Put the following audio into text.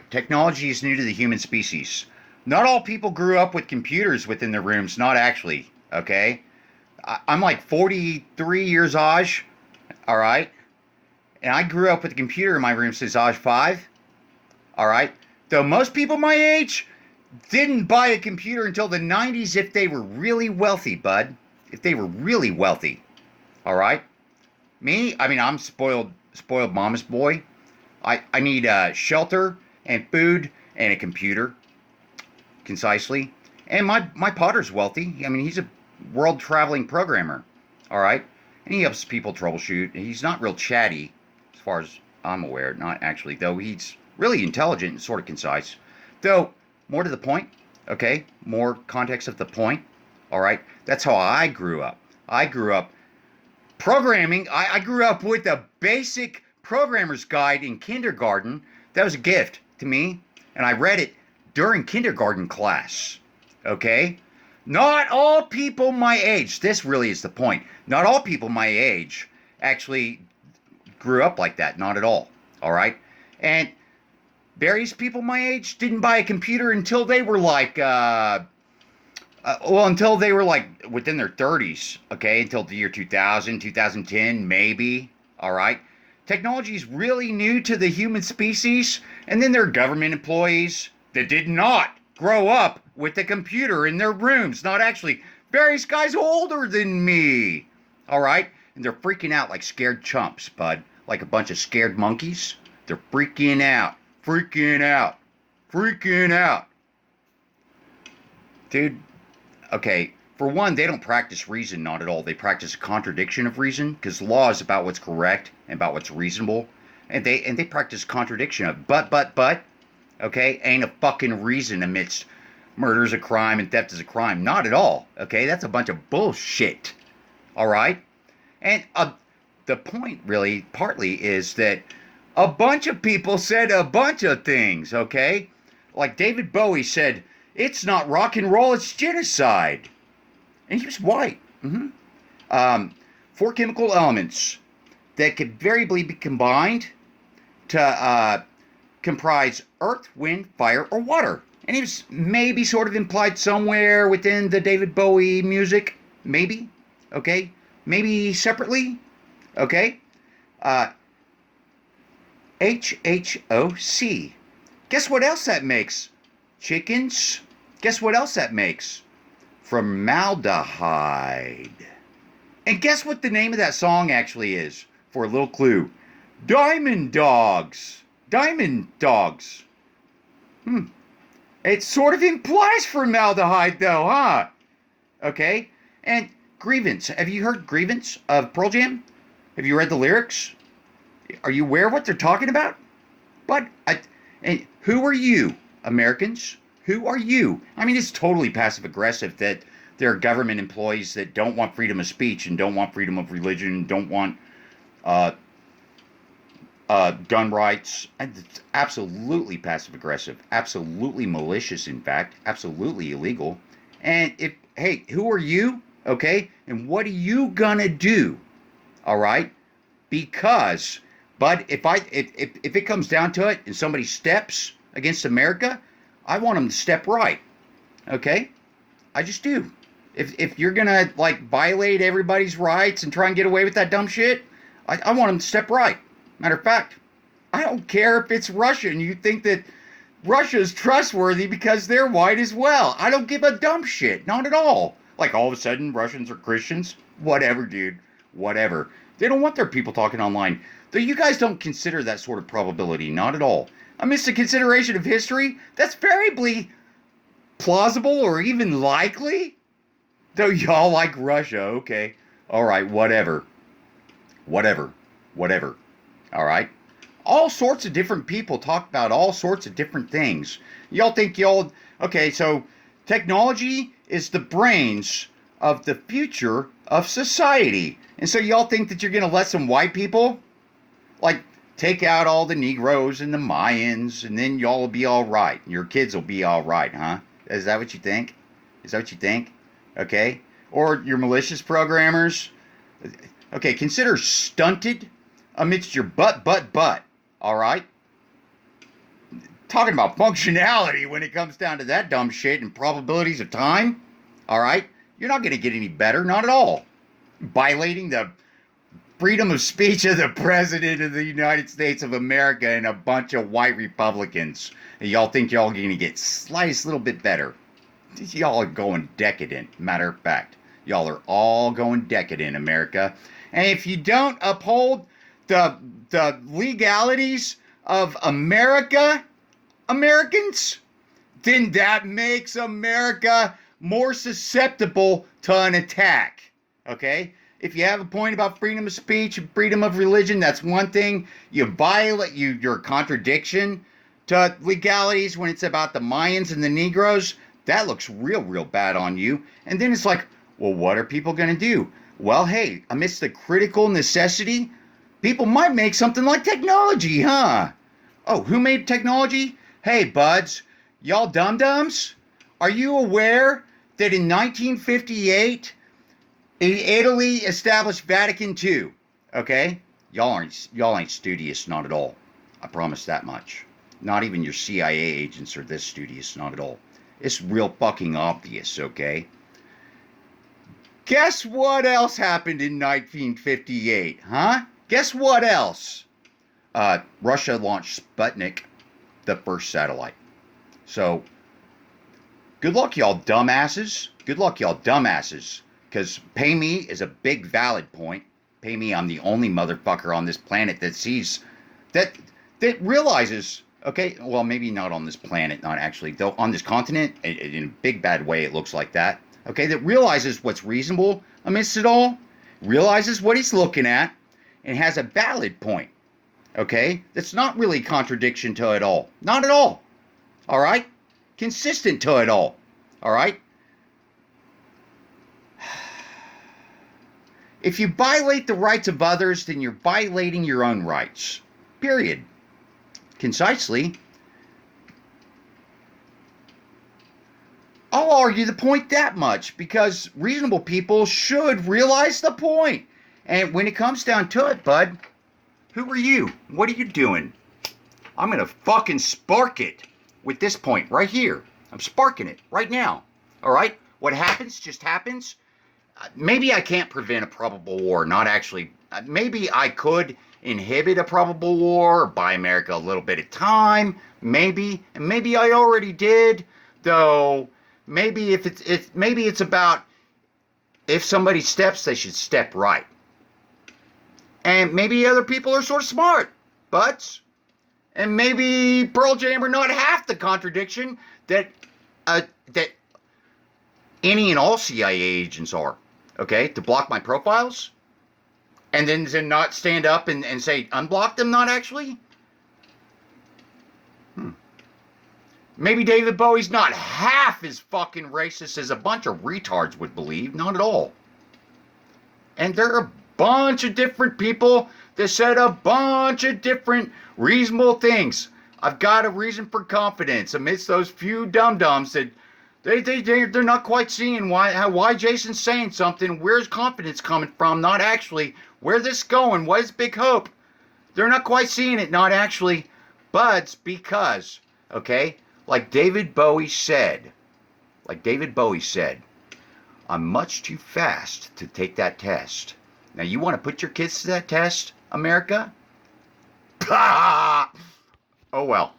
Technology is new to the human species. Not all people grew up with computers within their rooms. Not actually. Okay. I'm like 43 years age. All right. And I grew up with a computer in my room since I was 5. All right. Though most people my age didn't buy a computer until the 90s if they were really wealthy, bud. If they were really wealthy. All right. Me, I mean, I'm spoiled mama's boy. I need shelter and food and a computer, concisely. And my Potter's wealthy. I mean, he's a world traveling programmer. All right. And he helps people troubleshoot. He's not real chatty, as far as I'm aware. Not actually, though he's really intelligent and sort of concise. Though, more to the point, okay? More context of the point. All right. That's how I grew up. I grew up programming. I grew up with a basic programmer's guide in kindergarten. That was a gift to me. And I read it during kindergarten class. Okay? Not all people my age, this really is the point. Not all people my age actually grew up like that. Not at all. All right? And various people my age didn't buy a computer until they were like, until they were like within their 30s, okay? Until the year 2000, 2010, maybe, all right? Technology is really new to the human species, and then there are government employees that did not grow up with a computer in their rooms. Not actually. Various guys older than me, all right? And they're freaking out like scared chumps, bud. Like a bunch of scared monkeys. They're freaking out, freaking out, freaking out. Dude, okay, for one, they don't practice reason, not at all. They practice a contradiction of reason, because law is about what's correct and about what's reasonable. And they practice contradiction of but, okay, ain't a fucking reason amidst murder is a crime and theft is a crime. Not at all, okay? That's a bunch of bullshit, all right? And the point, really, partly, is that a bunch of people said a bunch of things, okay? Like David Bowie said, it's not rock and roll, it's genocide. And he was white. Mm-hmm. 4 chemical elements that could variably be combined to comprise earth, wind, fire, or water. And he was maybe sort of implied somewhere within the David Bowie music. Maybe. Okay? Maybe separately. Okay? HHOC. Guess what else that makes? Chickens. Guess what else that makes? Formaldehyde. And guess what the name of that song actually is? For a little clue. Diamond Dogs. Diamond Dogs. It sort of implies formaldehyde though, huh? Okay. And Grievance. Have you heard Grievance of Pearl Jam? Have you read the lyrics? Are you aware of what they're talking about? But, and who are you, Americans? Who are you? I mean, it's totally passive-aggressive that there are government employees that don't want freedom of speech and don't want freedom of religion, don't want gun rights. It's absolutely passive-aggressive, absolutely malicious, in fact, absolutely illegal. And hey, who are you? Okay? And what are you gonna do? All right? Because, but if it comes down to it and somebody steps against America, I want them to step right. Okay? I just do. If you're gonna like violate everybody's rights and try and get away with that dumb shit, I want them to step right. Matter of fact, I don't care if it's Russia and you think that Russia's trustworthy because they're white as well. I don't give a dumb shit. Not at all. Like all of a sudden Russians are Christians. Whatever, dude. Whatever. They don't want their people talking online. Though you guys don't consider that sort of probability. Not at all. Amidst the consideration of history, that's variably plausible or even likely. Though y'all like Russia, okay. Alright, whatever. Whatever. Alright? All sorts of different people talk about all sorts of different things. Y'all think okay, so technology is the brains of the future of society. And so y'all think that you're going to let some white people, like, take out all the Negroes and the Mayans, and then y'all will be all right. Your kids will be all right, huh? Is that what you think? Is that what you think? Okay? Or your malicious programmers? Okay, consider stunted amidst your butt. All right? Talking about functionality when it comes down to that dumb shit and probabilities of time, all right? You're not going to get any better, not at all. Violating the freedom of speech of the President of the United States of America and a bunch of white Republicans. And y'all think y'all going to get sliced a little bit better. Y'all are going decadent, matter of fact. Y'all are all going decadent, America. And if you don't uphold the legalities of Americans, then that makes America more susceptible to an attack. Okay? If you have a point about freedom of speech and freedom of religion, that's one thing. You violate your contradiction to legalities when it's about the Mayans and the Negroes. That looks real bad on you. And then it's like, well, what are people going to do? Well, hey, amidst the critical necessity, people might make something like technology, huh? Oh, who made technology? Hey, buds, y'all dum-dums, are you aware that in 1958, Italy established Vatican II? Okay? Y'all ain't studious, not at all. I promise that much. Not even your CIA agents are this studious, not at all. It's real fucking obvious, okay? Guess what else happened in 1958, huh? Guess what else? Russia launched Sputnik, the first satellite. So, good luck, y'all dumbasses. Good luck, y'all dumbasses. Because pay me is a big valid point. Pay me, I'm the only motherfucker on this planet that sees, that realizes, okay, well, maybe not on this planet, not actually, though on this continent, in a big bad way it looks like that, okay, that realizes what's reasonable amidst it all, realizes what he's looking at, and has a valid point, okay, that's not really contradiction to it all, not at all, all right, consistent to it all right. If you violate the rights of others, then you're violating your own rights. Period. Concisely. I'll argue the point that much because reasonable people should realize the point. And when it comes down to it, bud, who are you? What are you doing? I'm going to fucking spark it with this point right here. I'm sparking it right now. All right? What happens just happens. Maybe I can't prevent a probable war, not actually. Maybe I could inhibit a probable war or buy America a little bit of time. Maybe, and maybe I already did. Though maybe if maybe it's about if somebody steps, they should step right. And maybe other people are sort of smart, but and maybe Pearl Jam are not half the contradiction that that any and all CIA agents are. Okay, to block my profiles, and then to not stand up and say unblock them, not actually. Maybe David Bowie's not half as fucking racist as a bunch of retards would believe, not at all. And there are a bunch of different people that said a bunch of different reasonable things. I've got a reason for confidence amidst those few dum-dums that they're not quite seeing why Jason's saying something. Where's confidence coming from? Not actually. Where's this going? What is big hope? They're not quite seeing it. Not actually. But because, okay, like David Bowie said, I'm much too fast to take that test. Now you want to put your kids to that test, America? Oh well.